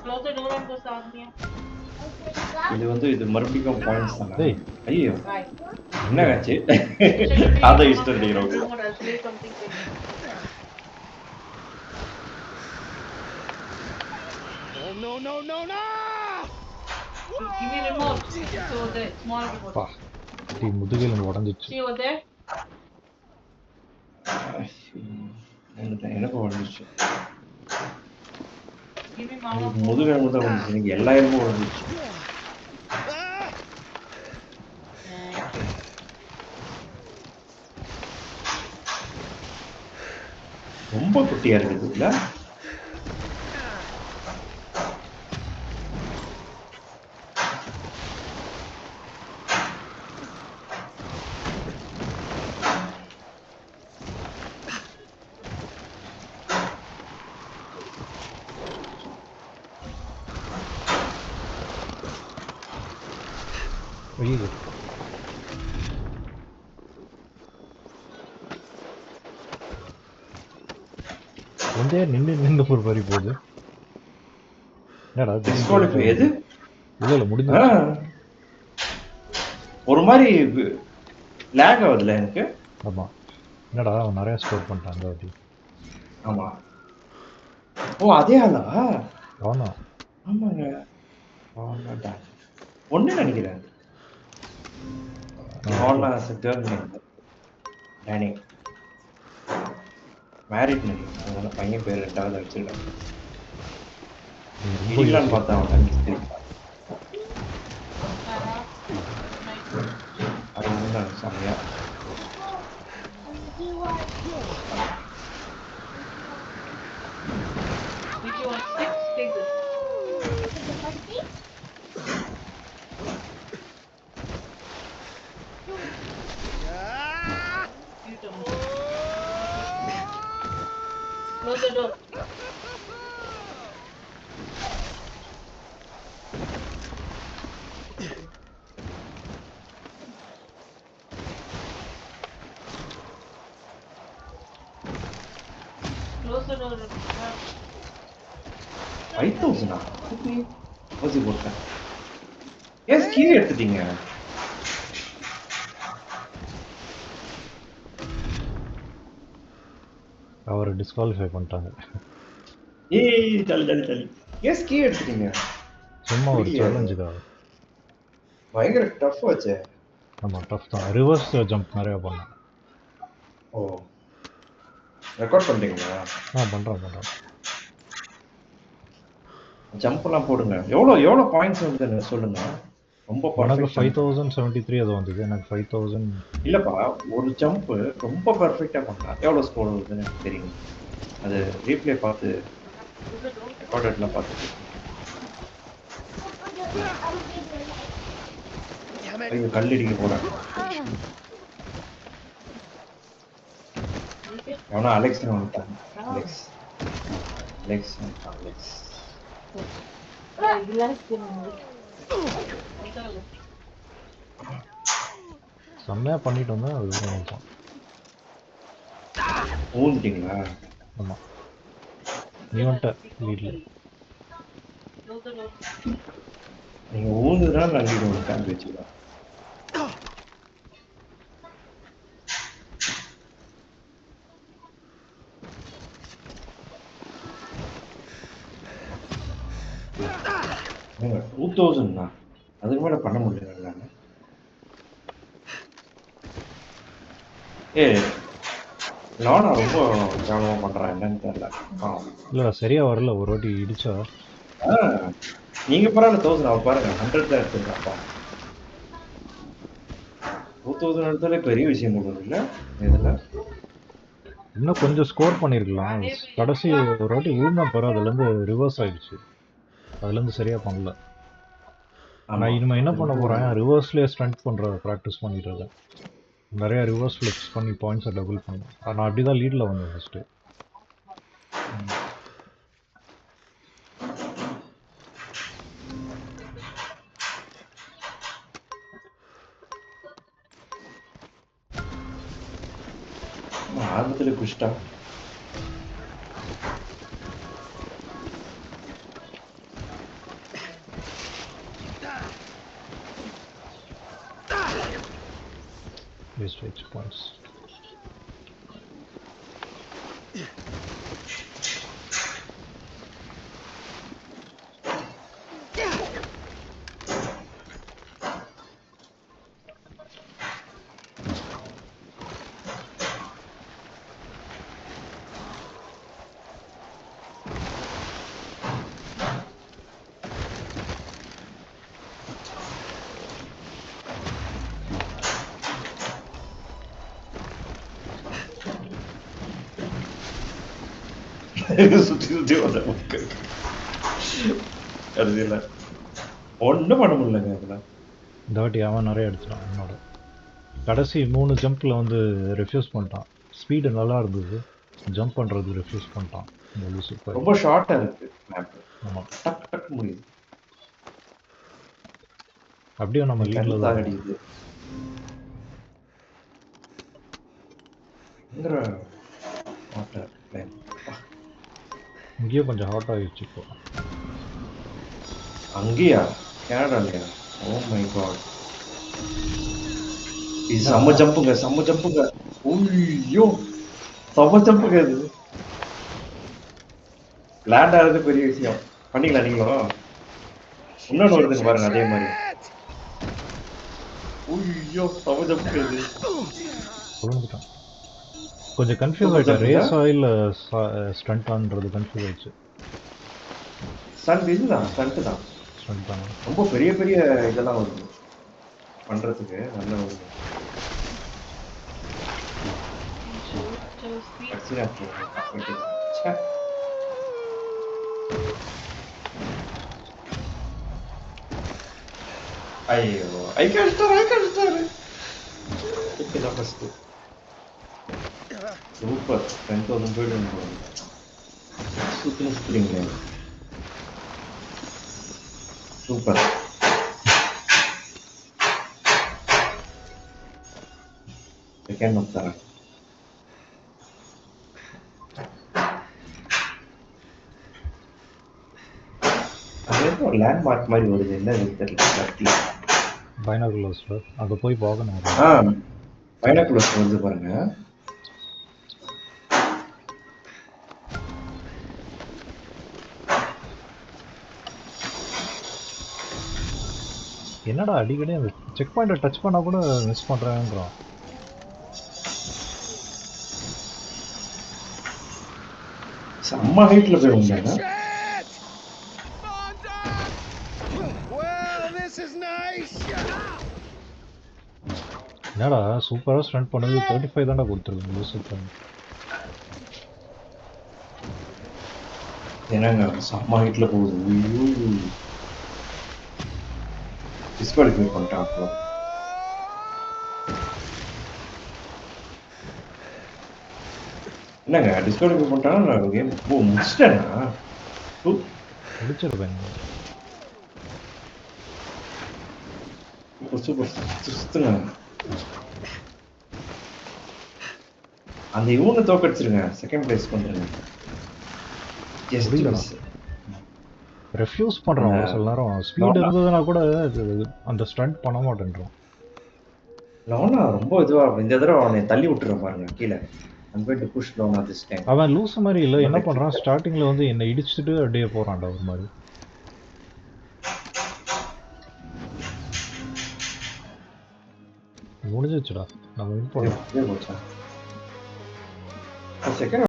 Close the door and go Sagnia. இது வந்து இது மறுபடியும் பாயிண்ட்ஸ் தானா? டேய் ஐயோ Right. என்ன ஆச்சு? Check if அதை you come இஷ்டம் up with அடிக்கிறோம். remote. I'll play something for you. Give me remote. So the small remote. பா டீ முதுகில் உடஞ்சிச்சு. See over there? எனக்கு வந்துச்சு. Give me mama. முதுகெலும்பு தான் வந்துச்சு. எனக்கு எல்லா எலும்பும் வந்துச்சு. Thank you. ரொம்ப குட்டியா இருக்குது இல்ல? ஐயோ வந்து நின்று ஒரு மாதிரி போகுது. என்னடா டிஸ்குவாலிஃபை எது? இல்ல முடிஞ்சு. ஒரு மாதிரி லேக் ஆகுதுல எனக்கு. ஆமா என்னடா அவன் நிறைய ஸ்கோர் பண்ணிட்டான் அந்த வாட்டி. ஆமா. ஓ அதே ஆளா? ஆமா ஆமாங்க. ஆமாடா. ஒண்ணு நினைக்கிறேன். ஆனா செட்டர் டேனி. மேரிட் நினைக்கிறேன். அவங்க பையன் பேர் ரெண்டாவது வச்சிருக்காங்க. இடிக்கலான்னு பார்த்தா அவன் அது வந்து செம்மையா Which you want? 6? Take this. You don't. Close the door. Close the door. 5,000 ஓசி போட்டேன். ஏன் கீழே எடுத்துட்டீங்க? அவரை டிஸ்குவாலிஃபை பண்ணிட்டாங்க. ஏய் தள்ளி தள்ளி தள்ளி. ஏன் கீழே எடுத்துட்டீங்க? சும்மா ஒரு சேலஞ்சுக்காக. பயங்கர டஃப் ஆச்சே. ஆமா டஃப் தான். ரிவர்ஸ் ஜம்ப் நிறைய பண்ணேன். ஓ ரெக்கார்ட் பண்ணிட்டீங்களா? பண்றேன். ஜம்ப்லாம் போடுங்க. எவ்வளோ பாயிண்ட்ஸ் வந்து சொல்லுங்க. ரொம்ப எனக்கு பர்ஃபெக்ட் 5073 அது வந்தது. எனக்கு 5000 இல்லப்பா. ஒரு ஜம்ப் ரொம்ப பர்ஃபெக்ட்டா பண்ணா எவ்வளவு ஸ்கோர் வருதுன்னு எனக்கு தெரியும். அது ரீப்ளே பார்த்து ரெக்கார்டட்ல பார்த்து ஐயோ கல்லடிக்க போறேன். எவனோ அலெக்ஸ் வந்துட்டாங்க. அலெக்ஸ் செம்மையா பண்ணிட்டு வந்தேன். அது தான் ஊந்துட்டீங்களா? ஆமா நீ வந்துட்ட லீட்ல. நீங்க ஊந்துதான் நான் லீட் வந்து காம்பி வச்சுக்கலாம். ஏங்க 2000 தான். அதுக்கு மேல பண்ண முடியல. நானா ரொம்ப கவனமா பண்றேன் என்னன்னு தெரியல. இல்ல சரியா வரல. ஒரு வாட்டி இடிச்சா நீங்க பரவாயில்ல 1000 அவ பாருங்க 100 தான் எடுத்துருக்காப்பா. 2000 எடுத்தாலே பெரிய விஷயம் கொடுக்குது இல்ல இதுல. இன்னும் கொஞ்சம் ஸ்கோர் பண்ணிருக்கலாம். கடைசி ஒரு வாட்டி விழுந்தா பாரு, அதுல இருந்து ரிவர்ஸ் ஆயிடுச்சு. அதுல இருந்து சரியா பண்ணல. நான் இனிமே என்ன பண்ண போறேன், ரிவர்ஸ்லயே ஸ்ட்ரென்த் பண்ற ப்ராக்டிஸ் பண்ணிட்டு இருக்கேன். நிறைய ரிவர்ஸ் ஃபிளிப்ஸ் பண்ணி பாயிண்ட்ஸை டபுள் பண்ணேன். நான் அப்படிதான் லீட்ல வந்தேன் ஃபர்ஸ்ட். ஆரம்பத்துல குஷ்டா Waste H points. சுத்தி சுத்தி வந்த மக்கள் கடைசியில் ஒன்றும் பண்ண முடியலங்க அதில். இந்த வாட்டி அவன் நிறைய அடிச்சிட்டான் என்னோட. கடைசி 3 ஜம்பில் வந்து ரெஃப்யூஸ் பண்ணிட்டான். ஸ்பீடு நல்லா இருந்தது, ஜம்ப் பண்ணுறது ரெஃப்யூஸ் பண்ணிட்டான். இந்த லூசு ரொம்ப ஷார்ட்டாக இருக்கு மேப். ஆமாம், டக் டக் முடியுது. அப்படியே நம்ம லீடில் தான் அடிக்குது. இங்கேயே கொஞ்சம் ஹாட் ஆகிடுச்சு இப்போ. அங்கேயா? கனடாலையா? ஓ மை காட், இது செம்ம ஜம்புங்க, செம்ம ஜம்புங்க. ஐயோ செம்ம ஜம்புங்க. இது லேண்ட் ஆகிறது பெரிய விஷயம். பண்ணிக்கலாம் நீங்களும். இன்னொன்று வருதுங்க பாருங்க அதே மாதிரி. ஐயோ செம்ம ஜம்புங்க. இது புரிஞ்சுட்டான். கொஞ்சம் கன்ஃபியூஸ் ஆகிட்டேன். ரேஸா இல்லை ஸ்டண்ட்டான்றது கன்ஃபியூஸ் ஆயிடுச்சு. ஸ்டண்ட் இதுதான், ஸ்டண்ட்டு தான். ஸ்டண்ட் தான். ரொம்ப பெரிய பெரிய இதெல்லாம் வருது பண்ணுறதுக்கு. நல்ல ஒரு ஐயோ ஐக்காரு ஃபஸ்ட்டு சூப்பர். 10,000 போய்ட்டு சுற்றுறீங்க. சூப்பர். செகண்ட் நோட் தரேன். அது ஒரு லேண்ட்மார்க் மாதிரி வருது, என்ன தெரியல. பைனாகுலர்ஸ்ல அங்கே போய் பார்க்கணும். பைனாகுலர்ஸ் வந்து பாருங்க. என்னடா அடிக்கடி அந்த செக் பாயிண்ட்டை டச் பண்ணால் கூட மிஸ் பண்ணுறாங்கன்றான். செம்ம ஹைட்ல போய் வந்தாங்க. என்னடா சூப்பராக ஸ்டண்ட் பண்ணது 35 தான்டா கொடுத்துருக்கு. சூப்பர். என்னங்க செம்ம ஹைட்ல போகுது. டிஸ்குவாலிஃபை பண்ணிட்டான். அப்போ என்னங்க டிஸ்குவாலிஃபை பண்ணிட்டானா? நான் கேம் முடிச்சிட்டேனா? முடிச்சிருப்பேன். சூப்பர் சுத்துங்க. அந்த இவங்க தோக்கடிச்சிருங்க, செகண்ட் பிளேஸ் வந்துருங்க. ரெஃப்யூஸ் பண்ணுறோம் ஒரு சில நேரம். ஸ்பீட் இருந்ததுன்னா கூட அந்த ஸ்டண்ட் பண்ண மாட்டேன்றோம். லோனா ரொம்ப இதுவா இந்த தடவை அவனை தள்ளி விட்டுறேன் பாருங்க கீழே. I'm going to push Lona this time. அவன் லூஸ் மாதிரி இல்லை. என்ன பண்ணுறான், ஸ்டார்டிங்கில் வந்து என்னை இடிச்சுட்டு அப்படியே போகிறான்டா ஒரு மாதிரி. முடிஞ்சிச்சுடா, நம்ம வின் பண்ணோம். செகண்ட்